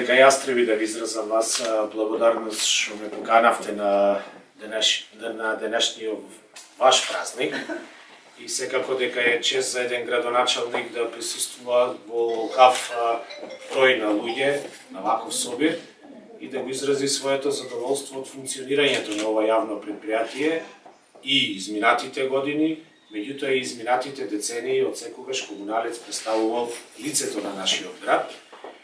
дека јас треба да ви изразам вас благодарност што ме поканавте на денешниот ваш празник и секако дека е чест за еден градоначалник да присуствува во ваков број на луѓе на ваков собир и да го изрази своето задоволство од функционирањето на ова јавно предпријатие и изминатите години, меѓутоа и изминатите децении од секогаш Комуналец представувал лицето на нашиот град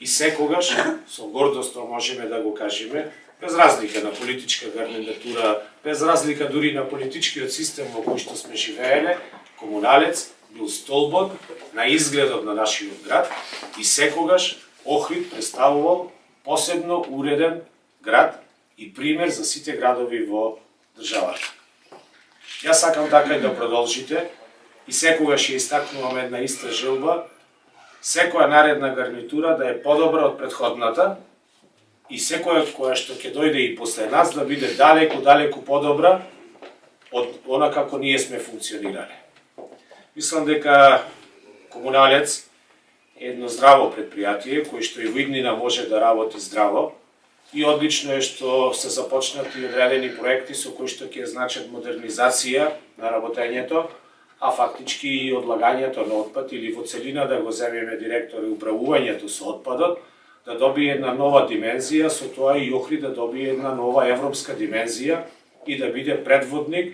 и секогаш со гордост можеме да го кажеме, без разлика на политичка гарнитура, без разлика дури на политичкиот систем во кој што сме живееле, Комуналец бил столбот на изгледот на нашиот град и секогаш Охрид представувал посебно уреден град и пример за сите градови во државата. Јас сакам така и да продолжите и секогаш ја истакнувам една иста желба, секоја наредна гарнитура да е подобра од претходната и секоја која што ќе дојде и после нас да биде далеку подобра од она како ние сме функционирале. Мислам дека Комуналец е едно здраво предпријатие кој што и во иднина може да работи здраво и одлично е што се започнати одредени проекти со кои што ќе значат модернизација на работењето, а фактички и одлагањето на отпад или во целина да го земеме директор и управувањето со отпадот, да добие една нова димензија, со тоа и Охрид да добие една нова европска димензија и да биде предводник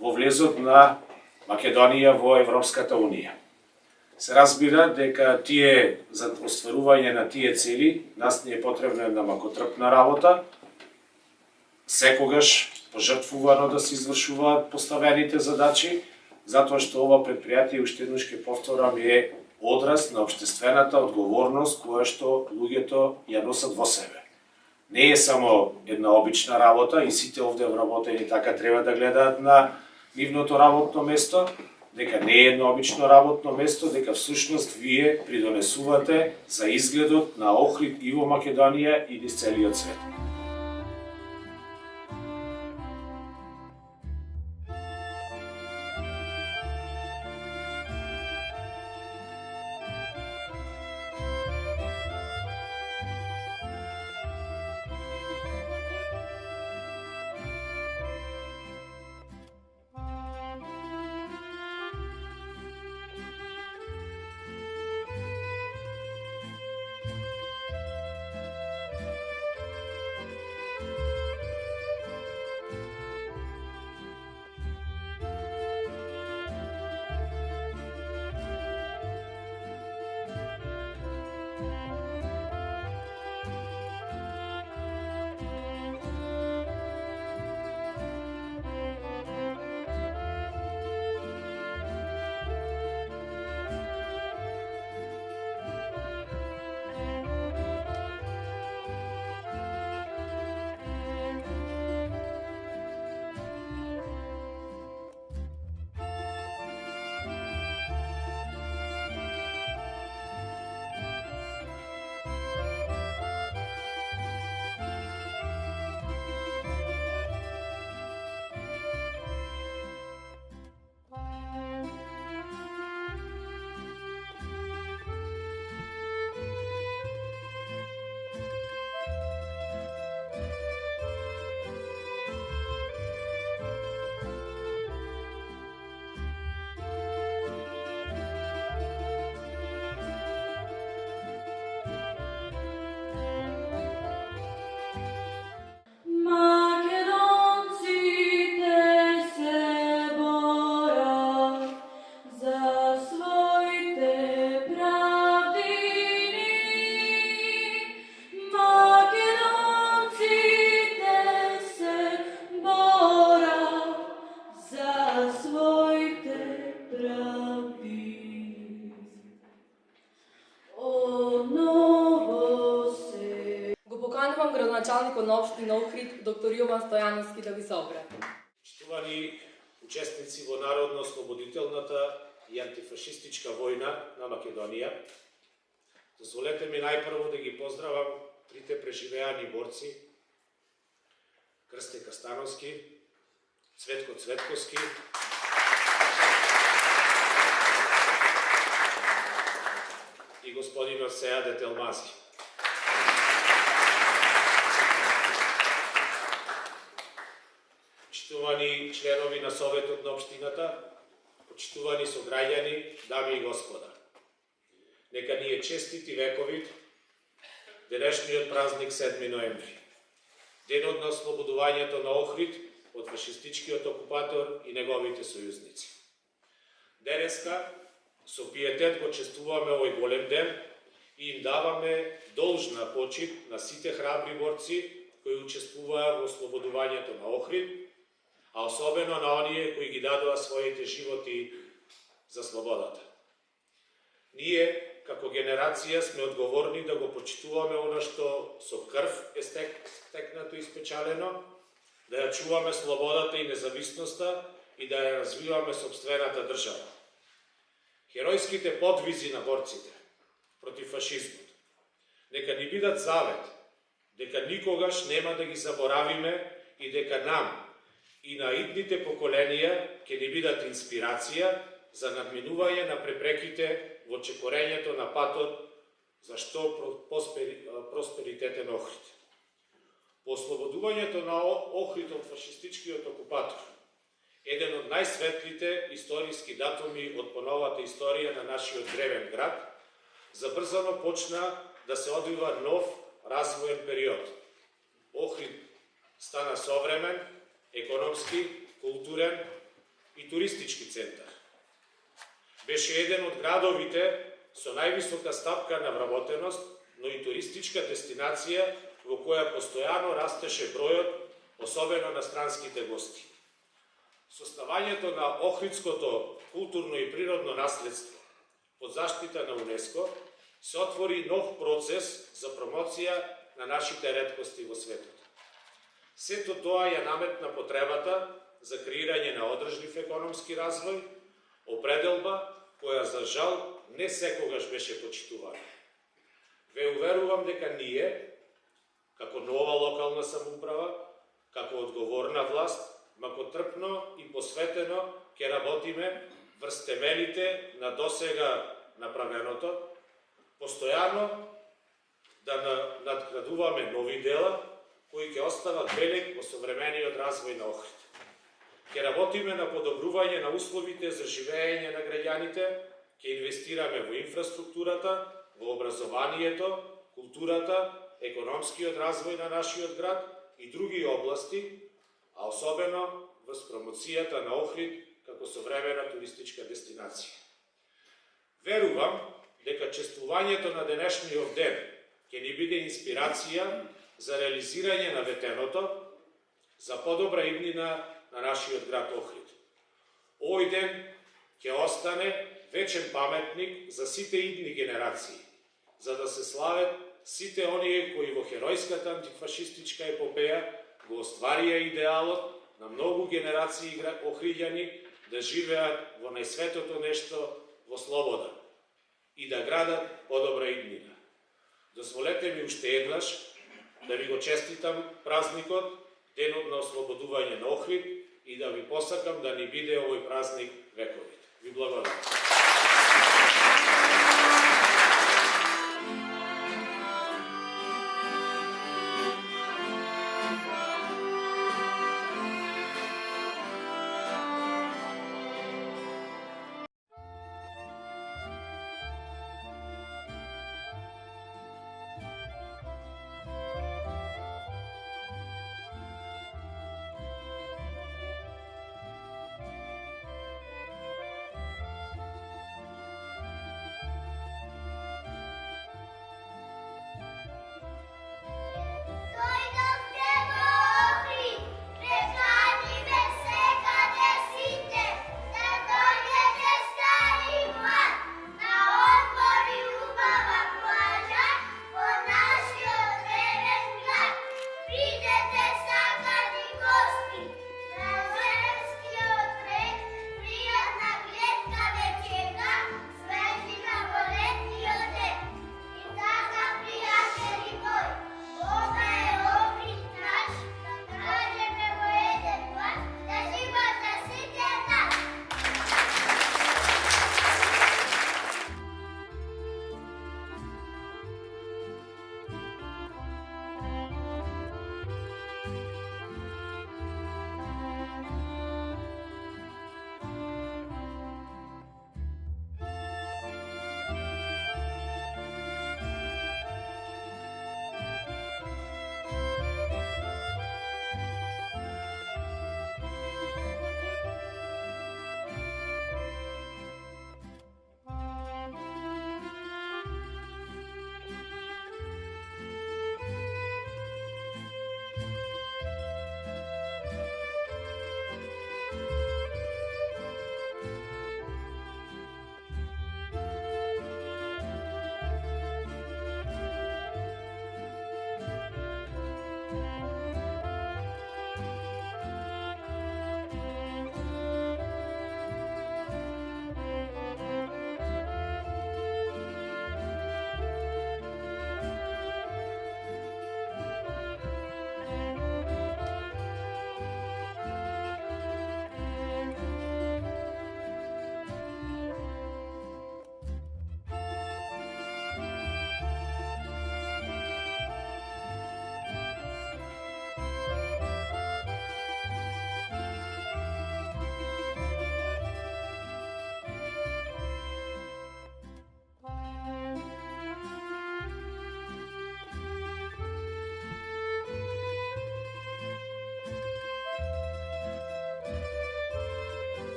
во влезот на Македонија во Европската Унија. Се разбира дека за остварување на тие цели, нас не е потребна една макотрпна работа, секогаш пожртвувано да се извршуваат поставените задачи, затоа што ова предпријатие, уште еднаш ќе повторам, е одраз на општествената одговорност која што луѓето ја носат во себе. Не е само една обична работа и сите овде вработени така треба да гледаат на нивното работно место, дека не е едно обично работно место, дека всушност вие придонесувате за изгледот на Охрид и во Македонија и низ целиот свет. Градоначалникот на општина Охрид, доктор Јован Стојановски, да ви се обрати. Почитувани учесници во народно-ослободителната и антифашистичка војна на Македонија, дозволете ми најпрво да ги поздравам трите преживеани борци, Крсте Кастановски, Цветко Цветковски и господинот Сејаде Телмази. почитувани членови на Советот на Општината, почитувани сограѓани, дами и господа. Нека ни е честит и вековит денешниот празник 7 ноември, денот на ослободувањето на Охрид од фашистичкиот окупатор и неговите сојузници. Денеска со пиетет го чествуваме овој голем ден и им даваме должна почит на сите храбри борци кои учествуваа во ослободувањето на Охрид, а особено на оние кои ги дадоа своите животи за слободата. Ние, како генерација, сме одговорни да го почитуваме оно што со крв е стекнато и спечалено, да ја чуваме слободата и независноста и да ја развиваме собствената држава. Херојските подвизи на борците против фашизмот нека ни бидат завет дека никогаш нема да ги заборавиме и дека нам и на идните поколенија ќе ни бидат инспирација за надминување на препреките во чекорењето на патот за што просперитетен Охрид. По ослободувањето на Охрид од фашистичкиот окупатор, еден од најсветлите историски датуми од поновата историја на нашиот древен град, забрзано почна да се одвива нов развоен период. Охрид стана современ, економски, културен и туристички центар. Беше еден од градовите со највисока стапка на вработеност, но и туристичка дестинација во која постојано растеше бројот, особено на странските гости. Составањето на Охридското културно и природно наследство под заштита на УНЕСКО се отвори нов процес за промоција на нашите реткости во светот. Сето тоа ја наметна потребата за креирање на одржлив економски развој, определба која за жал не секогаш беше почитувана. Ве уверувам дека ние, како нова локална самоуправа, како одговорна власт, макотрпно и посветено ќе работиме врз темелите на досега направеното, постојано да надградуваме нови дела кои ќе остават белег во современиот развој на Охрид. Ќе работиме на подобрување на условите за живеење на граѓаните, ќе инвестираме во инфраструктурата, во образованието, културата, економскиот развој на нашиот град и други области, а особено врз промоцијата на Охрид како современа туристичка дестинација. Верувам дека чествувањето на денешниот ден ќе ни биде инспирација за реализирање на ветеното, за подобра иднина на нашиот град Охрид. Овој ден ќе остане вечен паметник за сите идни генерации, за да се слават сите оние кои во херојската антифашистичка епопеја го остварија идеалот на многу генерации охриѓани да живеат во најсветото нешто во слобода и да градат подобра иднина. Дозволете ми уште еднаш да ви го честитам празникот, денот на ослободување на Охрид и да ви посакам да ни биде овој празник вековит. Ви благодарам.